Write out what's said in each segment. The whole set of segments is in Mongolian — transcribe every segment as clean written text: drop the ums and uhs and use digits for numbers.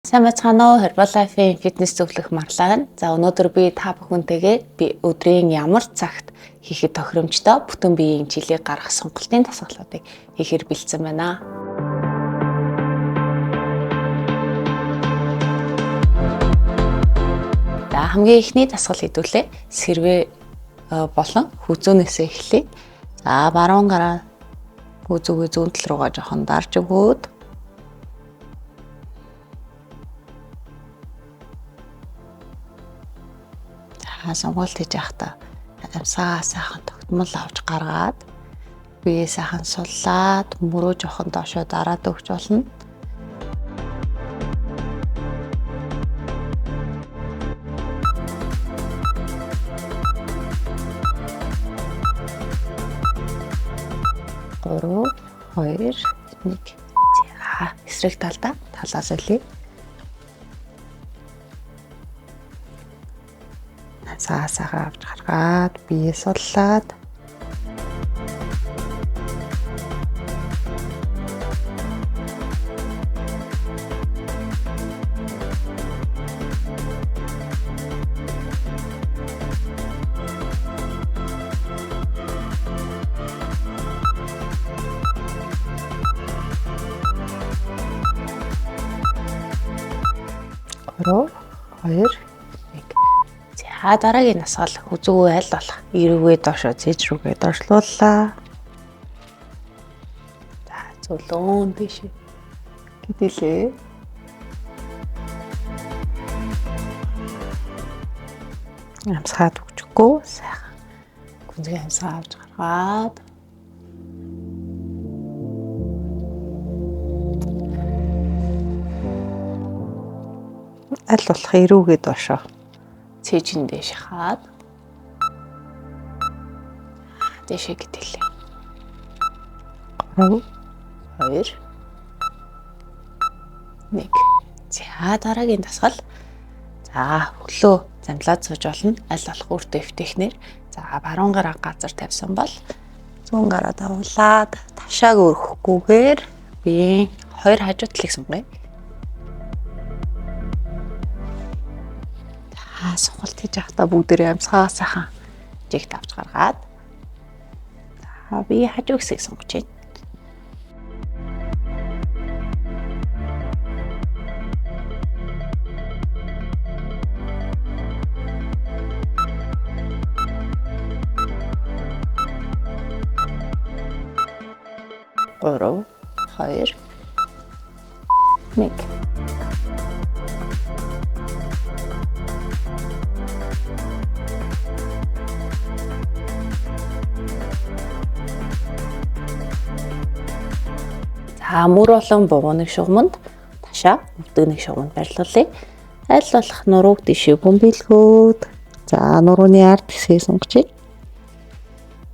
Сайн байцгаана уу? Herbalife-ийн фитнес зөвлөх Марлаа. За өнөөдөр би та бүхэнтэйгээ өдрийн ямар цагт хийхэд тохиромжтой бүтэн биеийн жилийг гаргах сонголтын дасгалуудыг хийхээр бэлдсэн байна. За хамгийн эхний дасгал хэдүүлээ сэрвээ болон хүзүүнээсээ эхлэе. За баруун гараа хүзүүгээ зүүн тал руугаа жоохон дарж өгөөд сонгуульт хийж явахдаа амсгаа сайхан тогтмол авч гаргаад бие сайхан суллаад мөрөө жоохон доошоо дараад өгч болно. Гурав, хоёр, нэг. За эсрэг талдаа талаас үлээ. Сайхан авч гаргаад бие суллаад гурав, хоёр, за дараагийн насгал хүзүүгээ аль болох эрүүгээ доошоо зэж рүүгээ доошлууллаа. За зөвлөн тийш гэдэлээ. Амсгаад өгчихгүй сайхан гүнзгий амсгаа авч гаргаад аль болох эрүүгээ доошоо цэжин дэш хаад дэшээ гэдэлээ. 3 2 1. За дараагийн дасгал. За өглөө замлаад сууж болно. Аль болох өөртөө эвтэхнэр. За баруун гараа газар тавьсан бол зүүн гараа давуулаад тавшааг өргөхгүйгээр биеийн хоёр хажуу талыг сунгая. Сонголт хийж явахдаа бүгдээрээ амсгаа сайхан жигт авч гаргаад би хажуу хэсгийг сонгож байна. Гурав, хоёр, нэг. Мөр болон бугууныг шугамд ташаа өвдөгнийг шугамд барилуулъя. Аль болох нурууг дэшээ бөмбөлгөөд за нурууны ард хэсгийг сонгочих.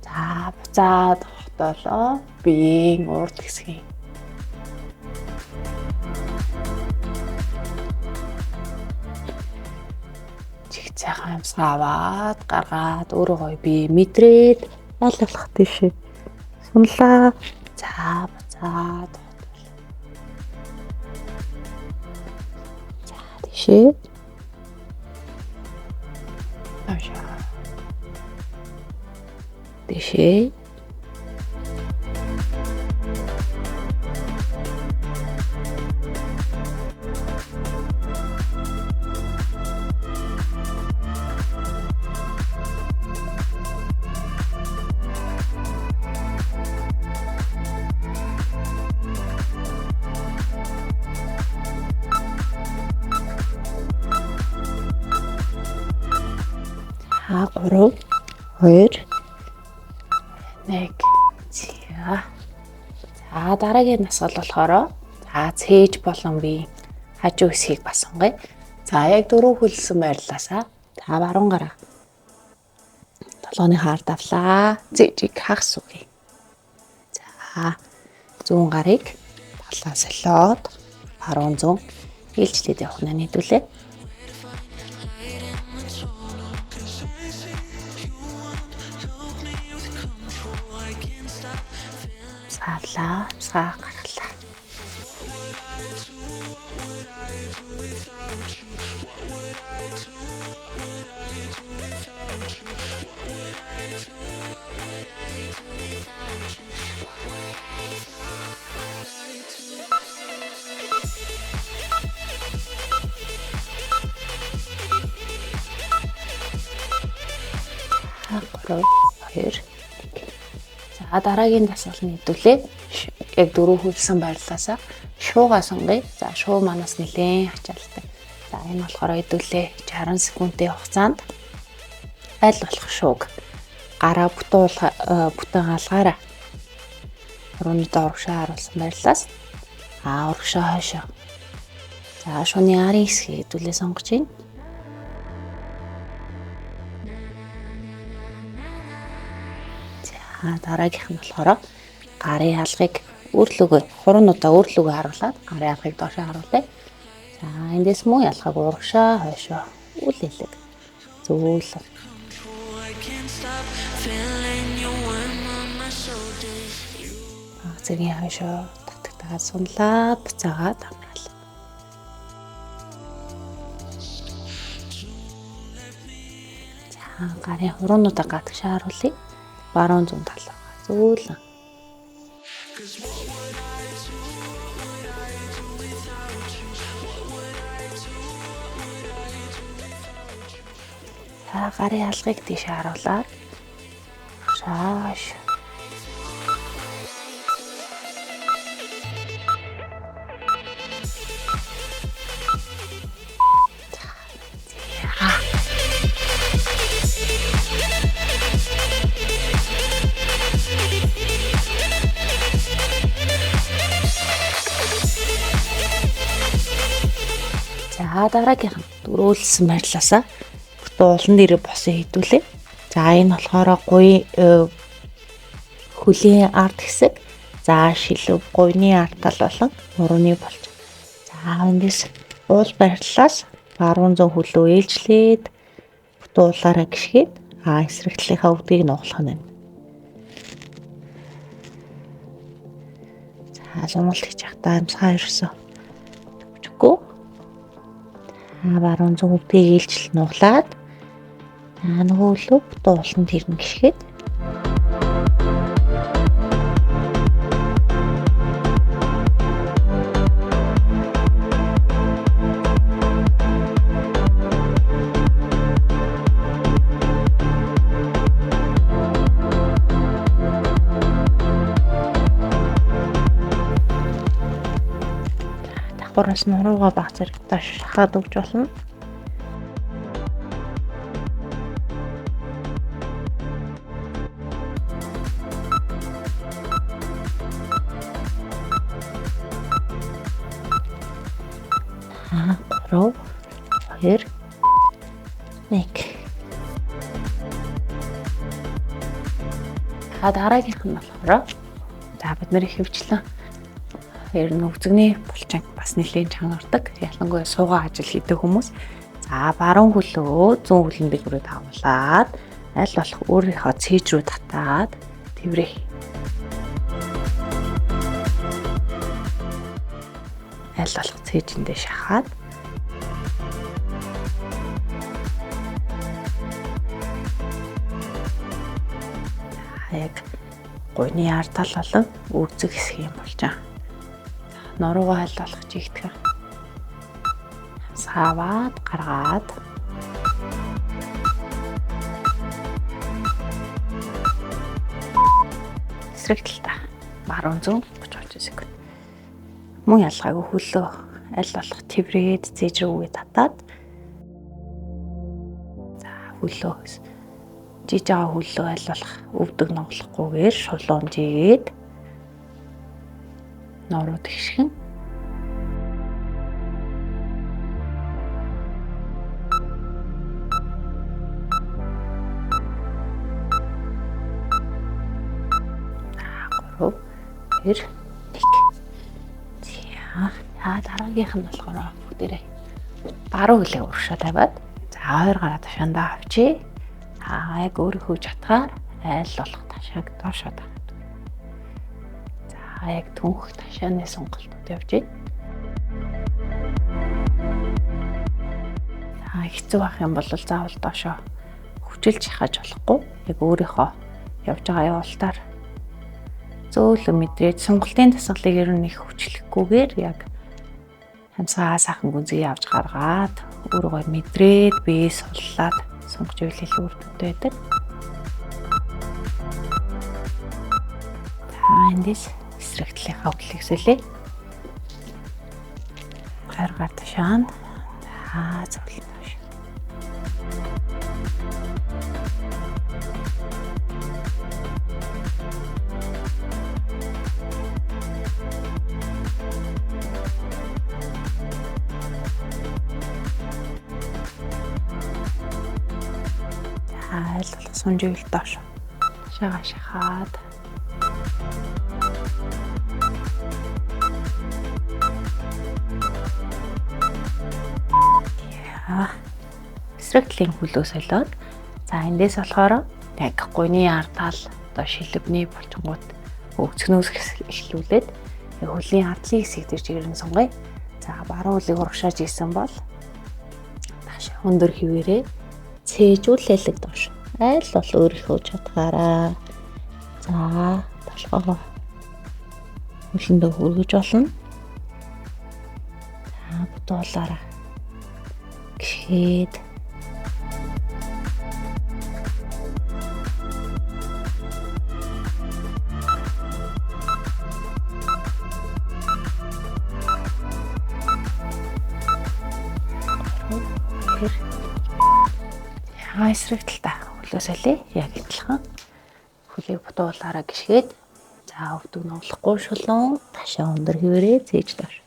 За буцаад хотоолоо биеийн урд хэсгийг. Чих цайхан амсгаа аваад гаргаад өөрөө гоё бие мэдрээд аль болох дэшээ сунлаа. За буцаад дэшээ дэшээ гурав, хоёр, нэг. За дараагийн насгал болохоор за цээж болон бие хажуу хэсгийг бас сонгоё. За яг дөрөв хөлсөн байрлалаасаа та баруун гараа толгойн хаар давлаа. Цээжийг хагас үгүй. За зүүн гарыг талаас солиод баруун зүүн хилжлээд явах нь нийтүүлээ. Саалаа, саа гаргалаа. 3 2 1. За дараагийн дасгалыг хэдүүлээ. Яг дөрөв хөлсөн байрлалаасаа шуугаа сонгоё. За шуу манаас нэлээд ачаалтай. За энэ болохоор хэдүүлээ 60 секундын хугацаанд аль болох шууг гараа бүтэн галгаараа өрөөндөө урагшаа харуулсан байрлалаас урагшаа хойшоо. За шууны арын хэсгийг хэдүүлээ сонгож байна. Дараагийнх нь болохоор гарын алгыг өөрлөгөө хуруунуудаа өөрлөгөө харуулад гарын алгыг доош харуулъя. За эндээс мөн ялхаг урагшаа хойшоо үлээлэг зөөлөн. Зэргийн хойшоо татагтаа сунлаа буцаагаад амраал. За гарын хуруунуудаа гадагшаа харуулъя. Баруун зүүн талаа зөөлөн. Гарын алгыг тийш харуулаад шааш. За дараагийнх нь дөрөөлсөн байрлалаасаа уулан дээрээ босон хийдүүлээ. За энэ болохоор хөлийн ард хэсэг. За шилэг гуйны ард тал болон нурууны болж. За эндээс уул байрлалаас баруун зүүн хөлөө ээлжлээд уулаараа гიშгээд эсрэг талынхаа өвдгийг нуглах нь. За сумалт хийж явахдаа амсгаа ирсэн. Төвчгөө. Баруун зүүн өвдгийг ээлжл нуглаад нөгөө хөлөө ууланд ирнэ гიშгээд. Давхраас нуруугаа баг зэрэгтэй шахаад өгч болно. Гурав, хоёр, нэг. Дараагийнх нь болохоор бид нэр хөвчлэн ер нь өвзгний булчин бас нэлээд чангардаг. Ялангуяа суугаа ажил хийдэг хүмүүс. За баруун хөлөө зүүн хөлн дэлгүүрээ тавуулаад аль болох өөрийнхөө цээж рүү татаад тэврээ. Аль болох цээжиндээ шахаад яг гуйны ард тал болон өвзөг хэсэг юм болж байгаа. Нуруугаа аль болох жигтгэр. Саваад гаргаад эсрэг талдаа баруун зүүн 30 секунд. Мөн ялгаагүй хөлөө аль болох тэврээд цээж рүүгээ татаад за хөлөө жиж байгаа хөлөө аль болох өвдөг нуглахгүйгээр шулуун жигээд нуруу тэгшгэн хэр нэг. За дараагийнх нь болохоор бүгдээрээ баруун хөлөө урагшаа тавиад за хоёр гараа ташаандаа авчи. Яг өөрийнхөө чатгаар айл болох ташааг доошоо тавьдаг. За яг түнх ташааны сонголтууд явж байна. Хэцүү байх юм бол заавал доошоо хүчилж хахаж болохгүй. Яг өөрийнхөө явж байгаа явалтаар зөөлөн мэдрээд сонголтын дасгалыг ер нь их хүчлэхгүйгээр яг хамсаа сайхан гүнзгий авч гаргаад өөрийгөө мэдрээд бие суллаад сонгож ийлэх үр дүнтэй байдаг. Эндээс эсрэгтлийн хавлыг сүлээ. 20 гар ташаанд зөвлөж тааш. Айлтгал сунжигл доош. Шагаа шахаад. Эсрэгтлийн хөлөө солиод за эндээс болохоор яг гуйны ардал одоо шилбэний болчингууд өгцгнөөс эхлүүлээд яг хөлийн ардлын хэсэг дээр чигэрэн сонгоё. За баруун хөлийг урагшааж ийсэн бол тааш өндөр хിവэрээ цээжүүлэлэг доош. Айл бол өөрийнхөө чадгаараа. За толгоо хөлөндөө хөргөж болно. За бодуулаараа гэхэд эсрэгтэлтэй хөлөө солиё. Яг адилхан хөлийг бодуулаараа гიშгээд за өвдөг новлохгүй шулуун ташаа өндөр хിവэрээ цээж доош.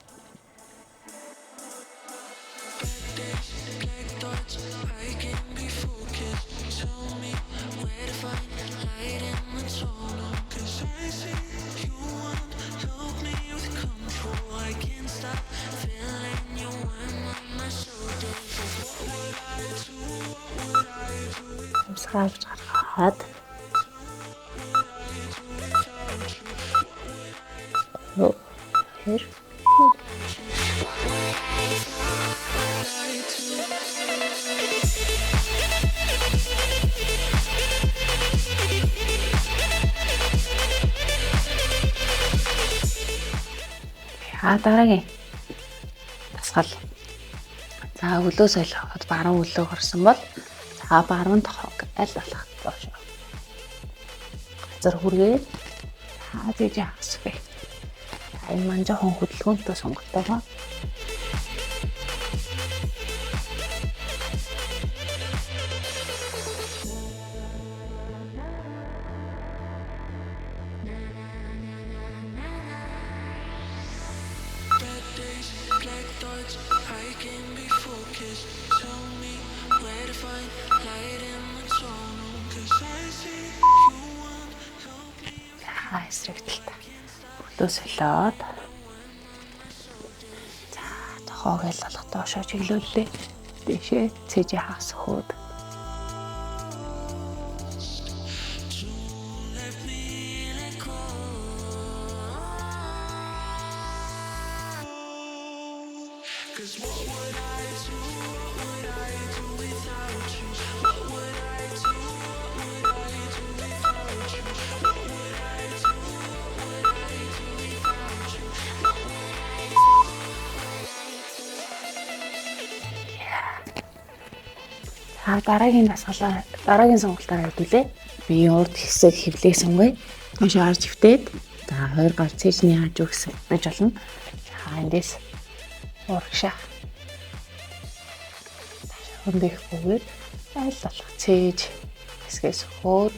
Хамсгаалж гаргаад хэр дараагийн тасгал. За хөлөө солиход баруун хөлөө хорсон бол за баруун тохог аль болох доош. Газар хүргээд хааж яахсгүй. Энэ маань жоохон хөдөлгөөнтэй сонгогдоогоо. Эсрэгтэлтэй хөлөө солиод за тохоог аль болох доошоо чиглүүлээ. Дэшээ цээж хаас хөөд. Дараагийн сонголтоор хэвлээ. Биеийн урд хэсэг хөвлийг сонгоё. Тоош харж хөвтээд за 2 гар цээжний хажуу хэсэг байж болно. Эндээс урагшаа. Хөндөх бөгөөд айл болох цээж хэсгээс хөөд.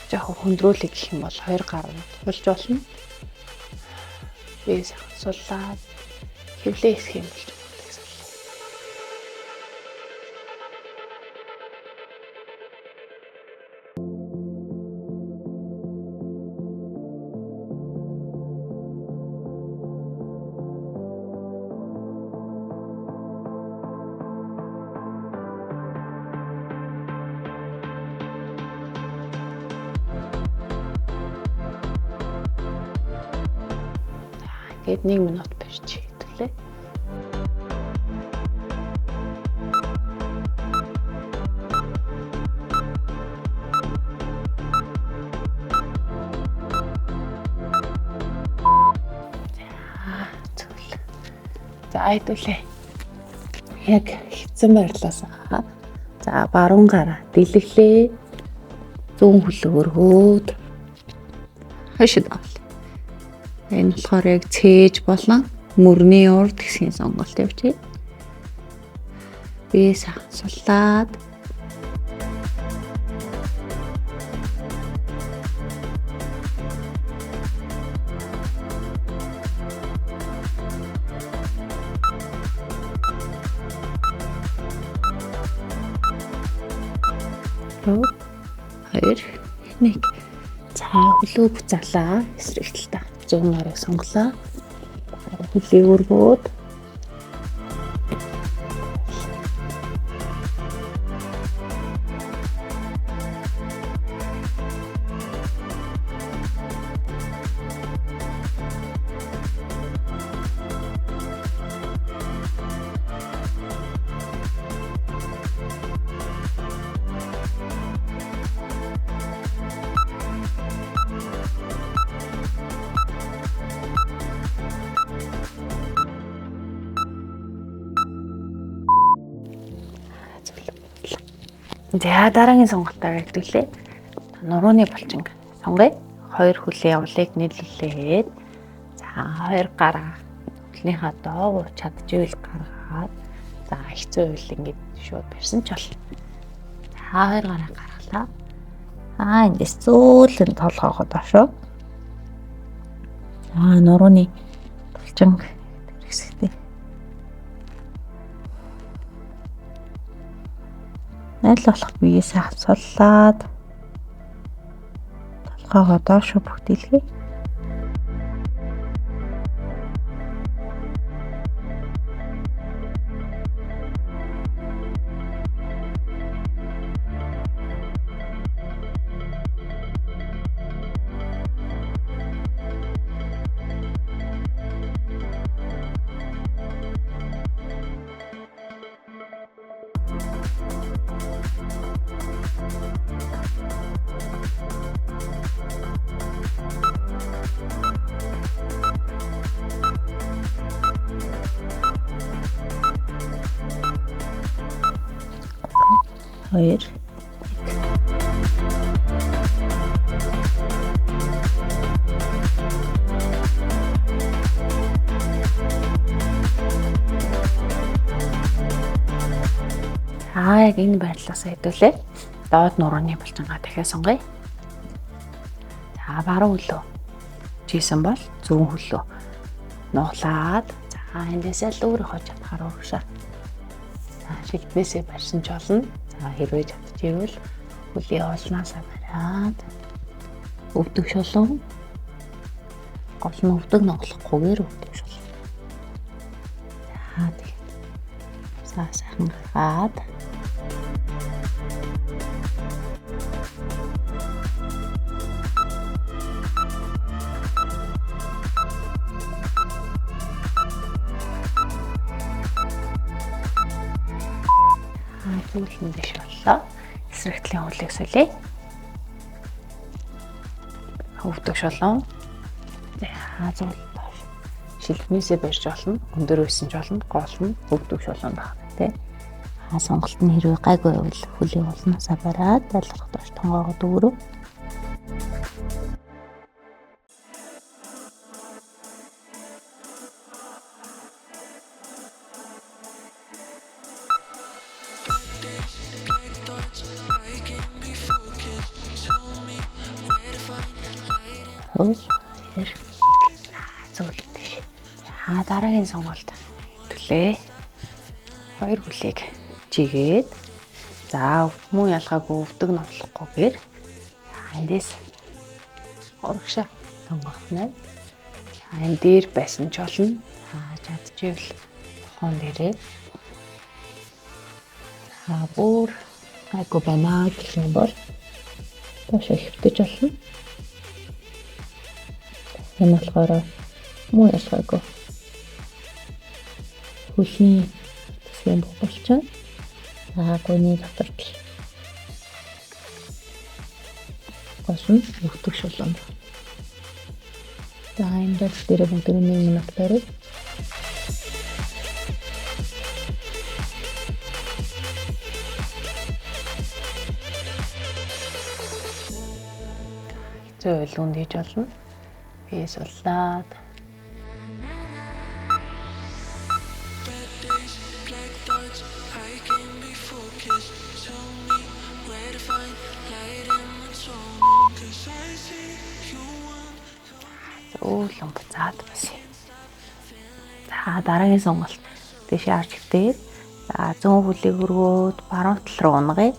Жохо хөндрүүлэх гэх юм бол 2 гар тулж болно. Бээс суллаад хөвлөө хэсэг юм болж. Гээд 1 минут барьж хэвлээ. За айдуулээ. Яг хэвцэн байрлалаас за баруун гараа дэлгэлээ. зүүн хөлөө өргөөд хашид авал. Энэ болохоор яг цээж болон мөрний урд хэсгийн сонголт явчих. Би сайхан суллаад хоёр нэг цаа хөлөө буцаалаа эсрэг талдаа 100 орыг сонглоо. Хөлийг өргөөд за дараагийн сонголтоо хэрэглүүлээ. Нурууны булчинг сонгоё. 2 хүлийн явлыг нийлүүлээд за 2 гараа хөлнийхаа доогуур чадчихвэл гаргаад за хэцүү үйл ингэж шууд барьсан ч бол. За 2 гараа гаргалаа. Эндээс зөөлөн толгоогоо доошоо. Нурууны булчинг хэрэгсэхтэй. Аль болох бие сайхан суллаад толгоогоо доошоо бүгдэлгээ. Хоёр. Яг энэ байдлаас хэдүүлээ. Доод нурууны булчингаа дахиад сонгоё. За баруун хөлөө жийсэн бол зүүн хөлөө нуглаад за эндээсээ л өөрийнхөө чадхаар урагшаа. За шилбэсээ барьсан ч болно. За хэрвээ чадчихвэл хөлийг олноосоо бариад өвдөг шулуун гол нь өвдөг ноглохгүйгээр өвдөг шулуун. За тэгээд сайхан гаргаад зүйлэн дэш боллоо. Эсрэг талын хөлийг солиё. Өвдөг шулуун. Зүүн доош. Шилхмээсээ барьж болно. Өндөр үйсэн ч болно. Гол нь өвдөг шулуун байна тий. Сонголт нь хэрвээ гайгүй байвал хөлийг олноосоо бариад байлгах доош тонгоогоо дүүрөв. Дараагийн сонголт төлөө 2 хүлийг жигээд за муу ялгаагүй өвдөг нотлохгүйгээр эндээс урагшаа сонгох нь. Энэ дээр байсан ч болно. Чадчихвэл хон дээрээ бүр гайгүй байна гэх юм бол тоош хөвтөж болно. Энэ болохоор муу ялгаагүй хөлний хэсгийн болчихсон. Гойны доторт госон өвдөг шулуун. За энэ дээр бүгд 1 минут барив. зөө илүүнд хийж болно. Би суллаад. Уулан буцаад бас. За дараагийн сонголт дэшээ харж хэвтээд. За зүүн хөлийг өргөөд баруун тал руу унгая.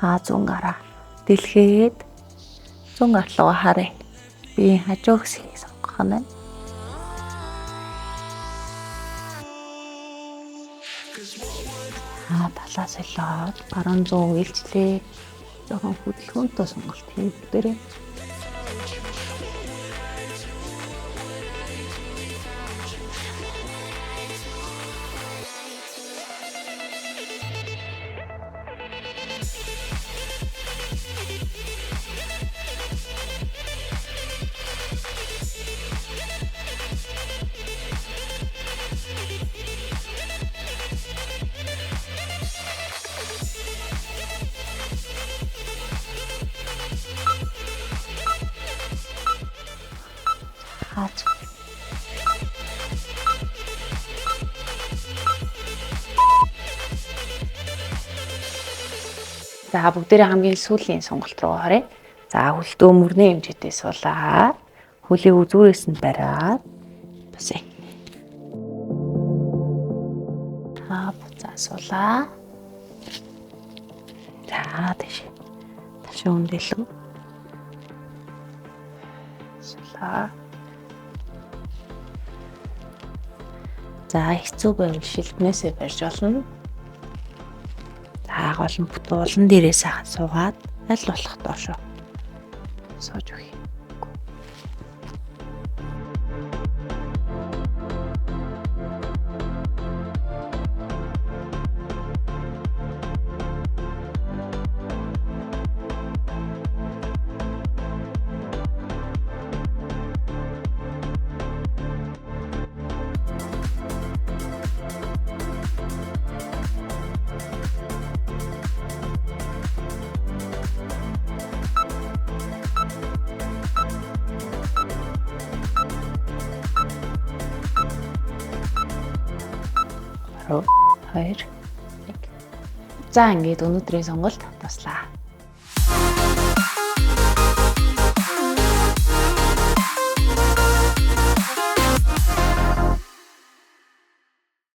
За зүүн гараа дэлгээд зүүн гар руу харъя. Би хажуу хэсгийг сонгох нь байна. Талаас солиод баруун зүүн үйлчлээ. Жохон хөдөлгөөнтэй сонголт хийх бүгдээрээ. Хаач. За бүгдээрээ хамгийн сүүлийн сонголт руу харъя. За хөлтөө мөрний хэмжээтэй суулаа. Хөлийг үзүүрээс нь бариад басъя. Буцаа суулаа. За тийш. Ташаа өндөөлөө. Суулаа. За хэцүү байвал шилднээсээ барьж болно. За гол нь бүтүүлэн дээрээ сайхан суугаад аль болох доошоо сууж өгье. Хоёр. За ингээд өнөөдрийн сонголт таслаа.